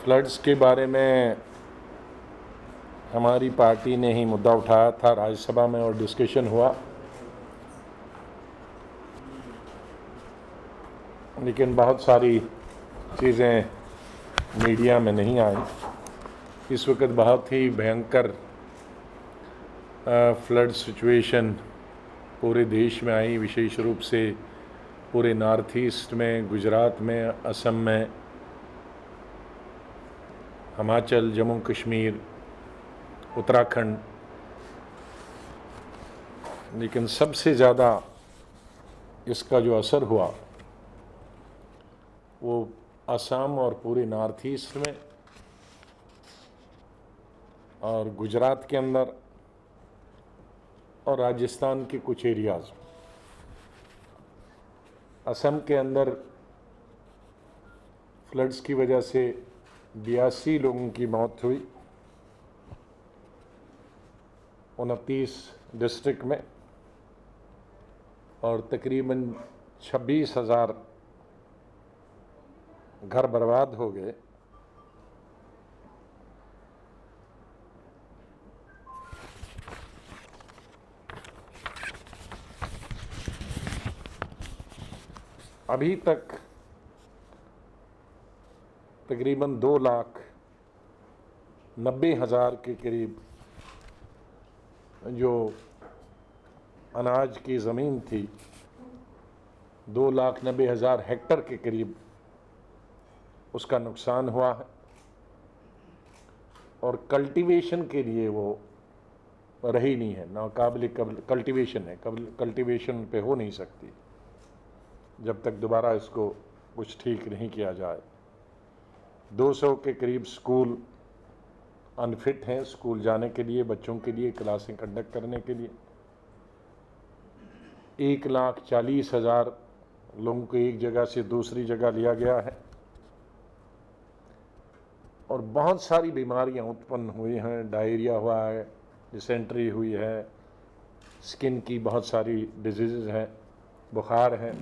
Floods के बारे में हमारी पार्टी ने ही मुद्दा उठाया था राज्यसभा में और डिस्कशन हुआ, लेकिन बहुत सारी चीज़ें मीडिया में नहीं आई। इस वक्त बहुत ही भयंकर फ्लड सिचुएशन पूरे देश में आई, विशेष रूप से पूरे नॉर्थ ईस्ट में, गुजरात में, असम में, हिमाचल, जम्मू कश्मीर, उत्तराखंड। लेकिन सबसे ज़्यादा इसका जो असर हुआ वो असम और पूरे नॉर्थ ईस्ट में और गुजरात के अंदर और राजस्थान के कुछ एरियाज। असम के अंदर फ्लड्स की वजह से 82 लोगों की मौत हुई 29 डिस्ट्रिक्ट में, और तकरीबन 26,000 घर बर्बाद हो गए। अभी तक तकरीबन 2,90,000 के करीब जो अनाज की ज़मीन थी, 2,90,000 हेक्टर के करीब उसका नुकसान हुआ है, और कल्टीवेशन के लिए वो रही नहीं है, ना काबिल कल्टीवेशन है, कल्टीवेशन पे हो नहीं सकती जब तक दोबारा इसको कुछ ठीक नहीं किया जाए। 200 के करीब स्कूल अनफिट हैं स्कूल जाने के लिए, बच्चों के लिए क्लासें कंडक्ट करने के लिए। 1,40,000 लोगों को एक जगह से दूसरी जगह लिया गया है, और बहुत सारी बीमारियां उत्पन्न हुई हैं। डायरिया हुआ है, डिसेंट्री हुई है, स्किन की बहुत सारी डिजीज़ हैं, बुखार है।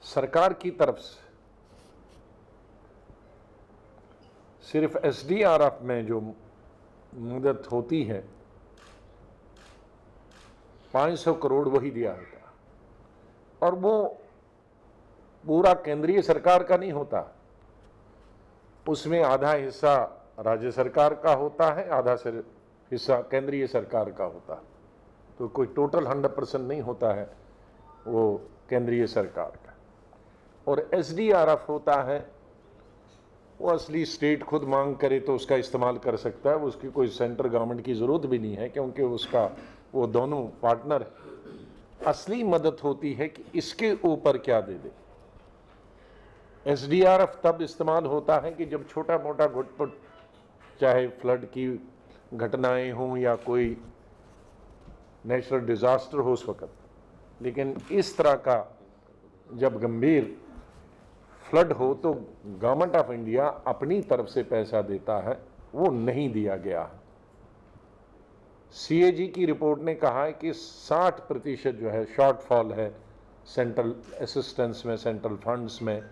सरकार की तरफ से सिर्फ SDRF में जो मदद होती है 500 करोड़ वही दिया होता, और वो पूरा केंद्रीय सरकार का नहीं होता। उसमें आधा हिस्सा राज्य सरकार का होता है, आधा हिस्सा केंद्रीय सरकार का होता है। तो कोई टोटल 100% नहीं होता है वो केंद्रीय सरकार का। और SDRF होता है वो असली स्टेट खुद मांग करे तो उसका इस्तेमाल कर सकता है, उसकी कोई सेंट्रल गवर्नमेंट की ज़रूरत भी नहीं है, क्योंकि उसका वो दोनों पार्टनर। असली मदद होती है कि इसके ऊपर क्या दे दे। SDRF तब इस्तेमाल होता है कि जब छोटा मोटा घुटपुट, चाहे फ्लड की घटनाएं हों या कोई नेचुरल डिज़ास्टर हो उस वक्त। लेकिन इस तरह का जब गंभीर फ्लड हो तो गवर्नमेंट ऑफ इंडिया अपनी तरफ से पैसा देता है, वो नहीं दिया गया है। CAG की रिपोर्ट ने कहा है कि 60% जो है शॉर्टफॉल है सेंट्रल असिस्टेंस में, सेंट्रल फंड्स में,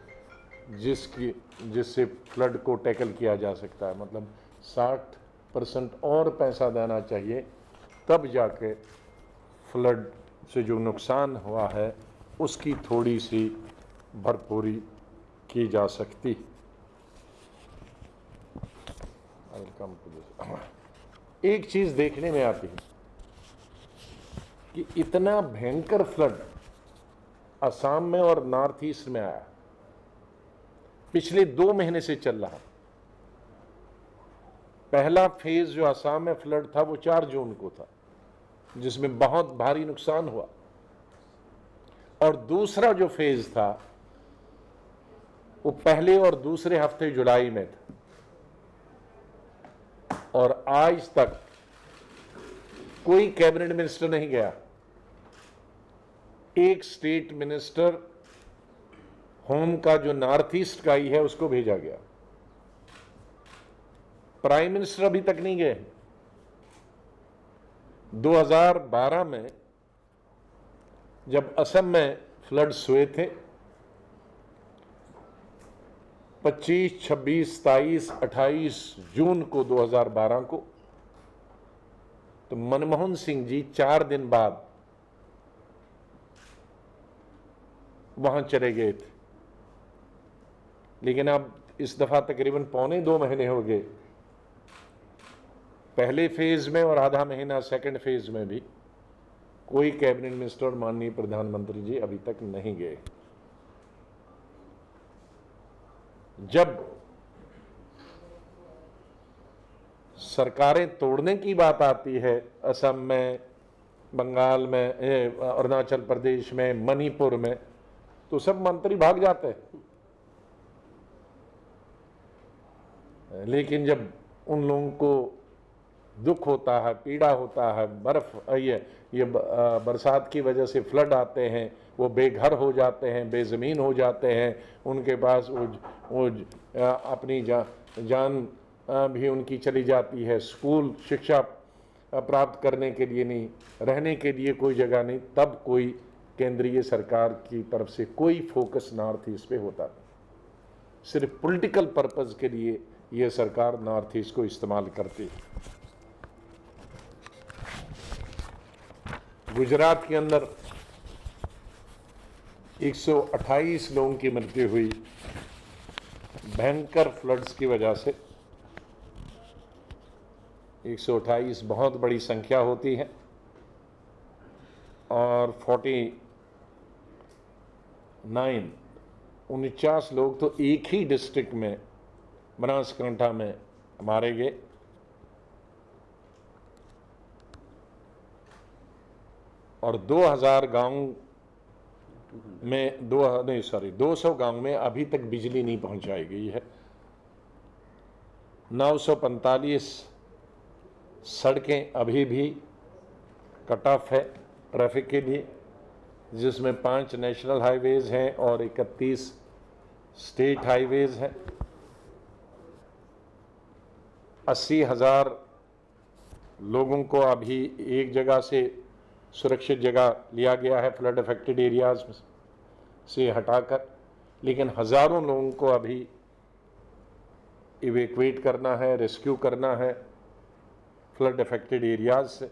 जिससे फ्लड को टैकल किया जा सकता है। मतलब 60% और पैसा देना चाहिए, तब जाके फ्लड से जो नुकसान हुआ है उसकी थोड़ी सी भरपूरी की जा सकती। एक चीज़ देखने में आती है कि इतना भयंकर फ्लड असम में और नॉर्थ ईस्ट में आया, पिछले 2 महीने से चल रहा। पहला फेज जो असम में फ्लड था वो 4 जून को था, जिसमें बहुत भारी नुकसान हुआ, और दूसरा जो फेज था वो पहले और दूसरे हफ्ते जुलाई में था। और आज तक कोई कैबिनेट मिनिस्टर नहीं गया, एक स्टेट मिनिस्टर होम का जो नॉर्थ ईस्ट का ही है उसको भेजा गया, प्राइम मिनिस्टर अभी तक नहीं गए। 2012 में जब असम में फ्लड्स हुए थे 25, 26, 27, 28 जून को 2012 को तो मनमोहन सिंह जी 4 दिन बाद वहां चले गए थे, लेकिन अब इस दफा तकरीबन 1.25 महीने हो गए। पहले फेज में और आधा महीना सेकंड फेज में भी कोई कैबिनेट मिनिस्टर और माननीय प्रधानमंत्री जी अभी तक नहीं गए। जब सरकारें तोड़ने की बात आती है, असम में, बंगाल में, अरुणाचल प्रदेश में, मणिपुर में, तो सब मंत्री भाग जाते हैं। लेकिन जब उन लोगों को दुख होता है, पीड़ा होता है, बर्फ ये बरसात की वजह से फ्लड आते हैं, वो बेघर हो जाते हैं, बेज़मीन हो जाते हैं, उनके पास वो अपनी जान भी उनकी चली जाती है, स्कूल शिक्षा प्राप्त करने के लिए नहीं, रहने के लिए कोई जगह नहीं, तब कोई केंद्रीय सरकार की तरफ से कोई फोकस नॉर्थ ईस्ट पे होता नहीं। सिर्फ पॉलिटिकल पर्पस के लिए ये सरकार नॉर्थ ईस्ट को इस्तेमाल करती है। गुजरात के अंदर 128 लोगों की मृत्यु हुई भयंकर फ्लड्स की वजह से। 128 बहुत बड़ी संख्या होती है और 49 लोग तो एक ही डिस्ट्रिक्ट में, बनासकांठा में मारे गए। और 2000 गांव में 200 गांव में अभी तक बिजली नहीं पहुंचाई गई है। 945 सड़कें अभी भी कट ऑफ है ट्रैफिक के लिए, जिसमें 5 नेशनल हाईवेज हैं और 31 स्टेट हाईवेज हैं। 80,000 लोगों को अभी एक जगह से सुरक्षित जगह लिया गया है फ्लड अफेक्टेड एरियाज से हटाकर, लेकिन हज़ारों लोगों को अभी इवैक्यूएट करना है, रेस्क्यू करना है फ्लड अफेक्टेड एरियाज से।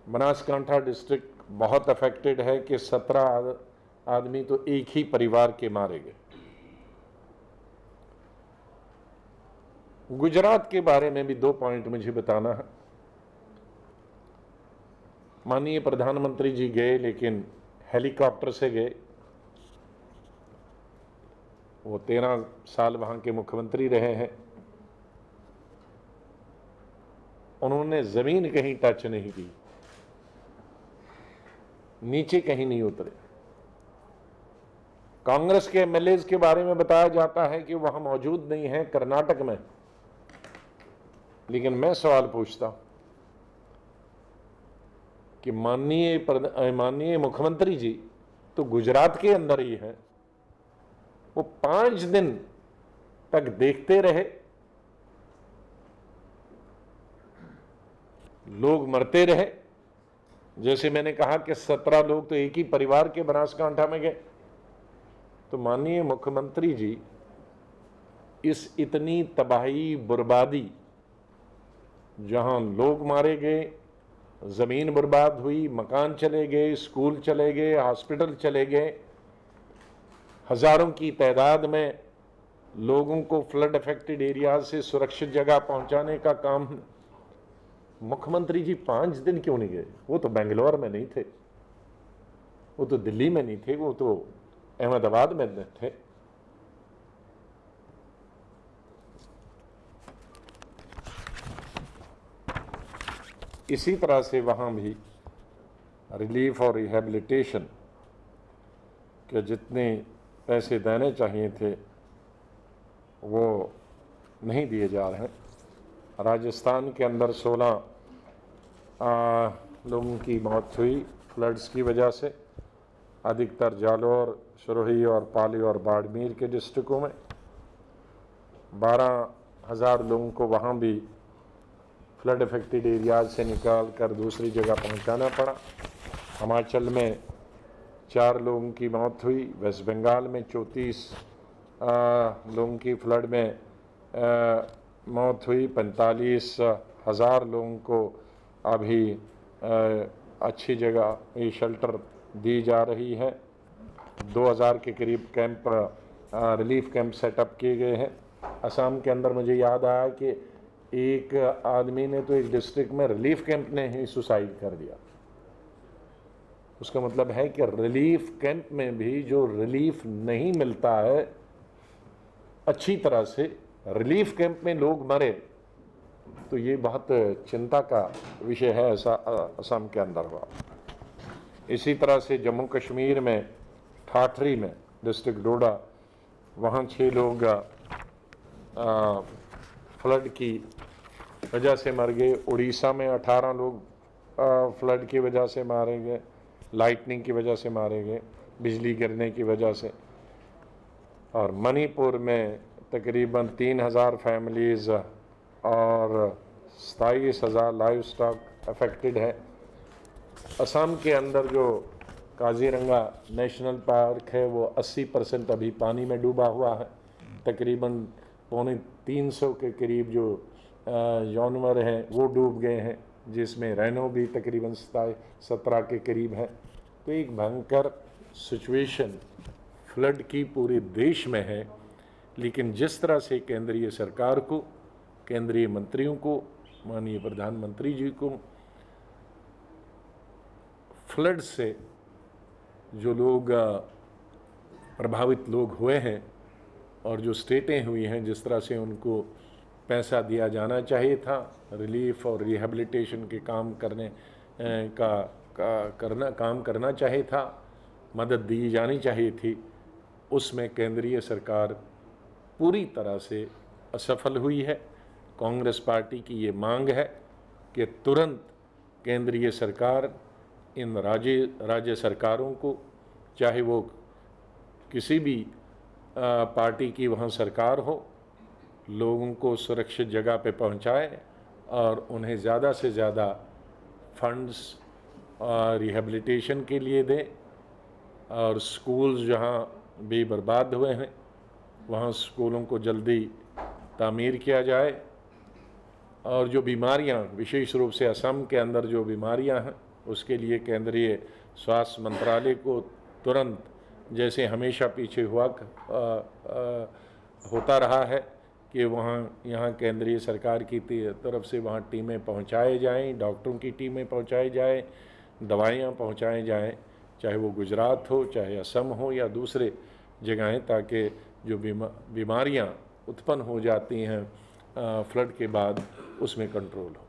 बनासकांठा डिस्ट्रिक्ट बहुत अफेक्टेड है कि 17 आदमी तो एक ही परिवार के मारे गए। गुजरात के बारे में भी 2 पॉइंट मुझे बताना है। माननीय प्रधानमंत्री जी गए, लेकिन हेलीकॉप्टर से गए। वो 13 साल वहां के मुख्यमंत्री रहे हैं। उन्होंने जमीन कहीं टच नहीं की, नीचे कहीं नहीं उतरे। कांग्रेस के एमएलए के बारे में बताया जाता है कि वहां मौजूद नहीं है, कर्नाटक में। लेकिन मैं सवाल पूछता हूं कि माननीय मुख्यमंत्री जी तो गुजरात के अंदर ही है, वो 5 दिन तक देखते रहे, लोग मरते रहे। जैसे मैंने कहा कि 17 लोग तो एक ही परिवार के बनासकांठा में गए। तो माननीय मुख्यमंत्री जी इस इतनी तबाही बर्बादी, जहां लोग मारे गए, जमीन बर्बाद हुई, मकान चले गए, स्कूल चले गए, हॉस्पिटल चले गए, हजारों की तादाद में लोगों को फ्लड अफेक्टेड एरिया से सुरक्षित जगह पहुंचाने का काम मुख्यमंत्री जी 5 दिन क्यों नहीं गए? वो तो बेंगलोर में नहीं थे, वो तो दिल्ली में नहीं थे, वो तो अहमदाबाद में थे। इसी तरह से वहाँ भी रिलीफ और रिहेबिलिटेशन के जितने पैसे देने चाहिए थे वो नहीं दिए जा रहे हैं। राजस्थान के अंदर 16 लोगों की मौत हुई फ्लड्स की वजह से, अधिकतर जालौर, सिरोही और पाली और बाड़मेर के डिस्ट्रिक्टों में। 12,000 लोगों को वहाँ भी फ्लड अफेक्टेड एरियाज से निकाल कर दूसरी जगह पहुँचाना पड़ा। हिमाचल में 4 लोगों की मौत हुई। वेस्ट बंगाल में 34 लोगों की फ्लड में मौत हुई। 45,000 लोगों को अभी अच्छी जगह ये शेल्टर दी जा रही है। 2000 के करीब कैंप रिलीफ कैंप सेटअप किए गए हैं। असम के अंदर मुझे याद आया कि एक आदमी ने तो एक डिस्ट्रिक्ट में रिलीफ कैंप ने ही सुसाइड कर दिया। उसका मतलब है कि रिलीफ कैंप में भी जो रिलीफ नहीं मिलता है अच्छी तरह से, रिलीफ कैंप में लोग मरे, तो ये बहुत चिंता का विषय है। ऐसा असम के अंदर हुआ। इसी तरह से जम्मू कश्मीर में ठाठरी में डिस्ट्रिक्ट डोडा, वहाँ 6 लोग फ्लड की वजह से मर गए। उड़ीसा में 18 लोग फ्लड की वजह से मारे गए, लाइटनिंग की वजह से मारे गए, बिजली गिरने की वजह से। और मणिपुर में तकरीबन 3000 फैमिलीज़ और 27,000 लाइव स्टॉक अफेक्टेड है। असम के अंदर जो काजीरंगा नेशनल पार्क है वो 80% अभी पानी में डूबा हुआ है। तकरीबन 350 के करीब जो जानवर हैं वो डूब गए हैं, जिसमें रैनो भी तकरीबन 17 के करीब है। तो एक भयंकर सिचुएशन फ्लड की पूरे देश में है। लेकिन जिस तरह से केंद्रीय सरकार को, केंद्रीय मंत्रियों को, माननीय प्रधानमंत्री जी को फ्लड से जो लोग प्रभावित लोग हुए हैं और जो स्टेटें हुई हैं, जिस तरह से उनको पैसा दिया जाना चाहिए था, रिलीफ और रिहेबिलिटेशन के काम करना चाहिए था, मदद दी जानी चाहिए थी, उसमें केंद्रीय सरकार पूरी तरह से असफल हुई है। कांग्रेस पार्टी की ये मांग है कि तुरंत केंद्रीय सरकार इन राज्य सरकारों को, चाहे वो किसी भी पार्टी की वहाँ सरकार हो, लोगों को सुरक्षित जगह पे पहुँचाए और उन्हें ज़्यादा से ज़्यादा फंड्स रिहेबिलिटेशन के लिए दें। और स्कूल्स जहाँ भी बर्बाद हुए हैं वहाँ स्कूलों को जल्दी तामीर किया जाए। और जो बीमारियाँ, विशेष रूप से असम के अंदर जो बीमारियाँ हैं, उसके लिए केंद्रीय स्वास्थ्य मंत्रालय को तुरंत, जैसे हमेशा पीछे होता रहा है, कि यहाँ केंद्रीय सरकार की तरफ से वहाँ टीमें पहुँचाए जाएं, डॉक्टरों की टीमें पहुँचाई जाएं, दवाइयाँ पहुँचाई जाएं, चाहे वो गुजरात हो, चाहे असम हो या दूसरे जगहें, ताकि जो बीमारियाँ उत्पन्न हो जाती हैं फ्लड के बाद उसमें कंट्रोल हो।